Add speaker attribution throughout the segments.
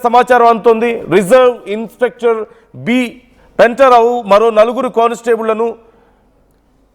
Speaker 1: సమాచారం అందుతోంది. Reserve inspector B Pentarao మరో 4 కానిస్టేబుళ్లను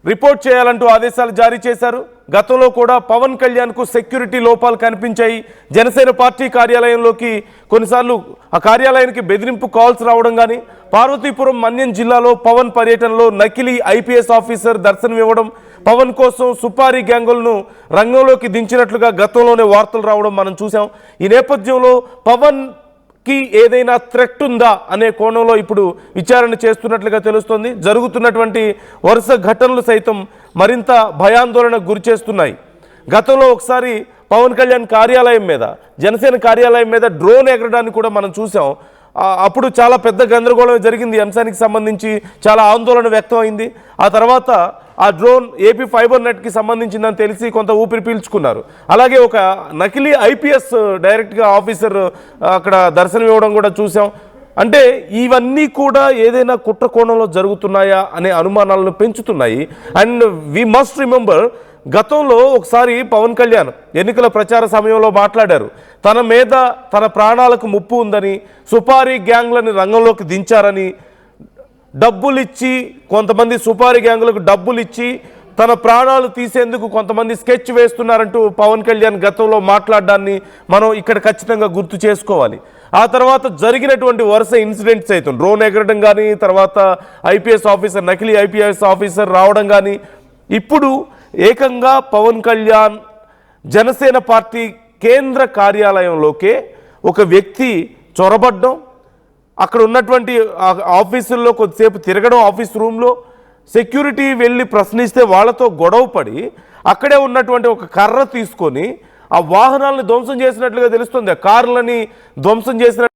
Speaker 1: రిపోర్ట్ చేయాలంటూ ఆదేశాలు జారీ చేశారు. గతంలో కూడా పవన్ కళ్యాణ్కు సెక్యూరిటీ లోపాలు కనిపించాయి. జనసేన పార్టీ కార్యాలయంలోకి కొన్నిసార్లు ఆ కార్యాలయానికి బెదిరింపు కాల్స్ రావడం కానీ, పార్వతీపురం మన్యం జిల్లాలో పవన్ పర్యటనలో నకిలీ ఐపీఎస్ ఆఫీసర్ దర్శనమివ్వడం, పవన్ కోసం సుపారీ గ్యాంగులను రంగంలోకి దించినట్లుగా గతంలోనే వార్తలు రావడం మనం చూసాం. ఈ నేపథ్యంలో పవన్కి ఏదైనా థ్రెట్ ఉందా అనే కోణంలో ఇప్పుడు విచారణ చేస్తున్నట్లుగా తెలుస్తోంది. జరుగుతున్నటువంటి వరుస ఘటనలు సైతం మరింత భయాందోళనకు గురి చేస్తున్నాయి. గతంలో ఒకసారి పవన్ కళ్యాణ్ కార్యాలయం మీద, జనసేన కార్యాలయం మీద డ్రోన్ ఎగరడాన్ని కూడా మనం చూసాం. అప్పుడు చాలా పెద్ద గందరగోళం జరిగింది. ఈ అంశానికి సంబంధించి చాలా ఆందోళన వ్యక్తం అయింది. ఆ తర్వాత ఆ డ్రోన్ ఏపీ ఫైబర్ నెట్కి సంబంధించిందని తెలిసి కొంత ఊపిరి పీల్చుకున్నారు. అలాగే ఒక నకిలీ ఐపీఎస్ డైరెక్ట్గా ఆఫీసర్ అక్కడ దర్శనం ఇవ్వడం కూడా చూసాం. అంటే ఇవన్నీ కూడా ఏదైనా కుట్ర కోణంలో జరుగుతున్నాయా అనే అనుమానాలను పెంచుతున్నాయి. అండ్ వి మస్ట్ రిమెంబర్, గతంలో ఒకసారి పవన్ కళ్యాణ్ ఎన్నికల ప్రచార సమయంలో మాట్లాడారు. తన మీద తన ప్రాణాలకు ముప్పు ఉందని, సుపారీ గ్యాంగ్లని రంగంలోకి దించారని, డబ్బులిచ్చి కొంతమంది సుపారీ గ్యాంగులకు డబ్బులిచ్చి తన ప్రాణాలు తీసేందుకు కొంతమంది స్కెచ్ వేస్తున్నారంటూ పవన్ కళ్యాణ్ గతంలో మాట్లాడడాన్ని మనం ఇక్కడ ఖచ్చితంగా గుర్తు చేసుకోవాలి. ఆ తర్వాత జరిగినటువంటి వరుస ఇన్సిడెంట్స్ అయితే డ్రోన్ ఎగరడం కానీ, తర్వాత ఐపీఎస్ ఆఫీసర్ నకిలీ ఐపీఎస్ ఆఫీసర్ రావడం కానీ, ఇప్పుడు ఏకంగా పవన్ కళ్యాణ్ జనసేన పార్టీ కేంద్ర కార్యాలయంలోకే ఒక వ్యక్తి చొరబడ్డం, అక్కడ ఉన్నటువంటి ఆఫీసుల్లో కొద్దిసేపు తిరగడం, ఆఫీస్ రూమ్లో సెక్యూరిటీ వెళ్ళి ప్రశ్నిస్తే వాళ్ళతో గొడవ పడి అక్కడే ఉన్నటువంటి ఒక కర్ర తీసుకొని ఆ వాహనాలను ధ్వంసం చేసినట్లుగా తెలుస్తుంది. ఆ కార్లని ధ్వంసం చేసిన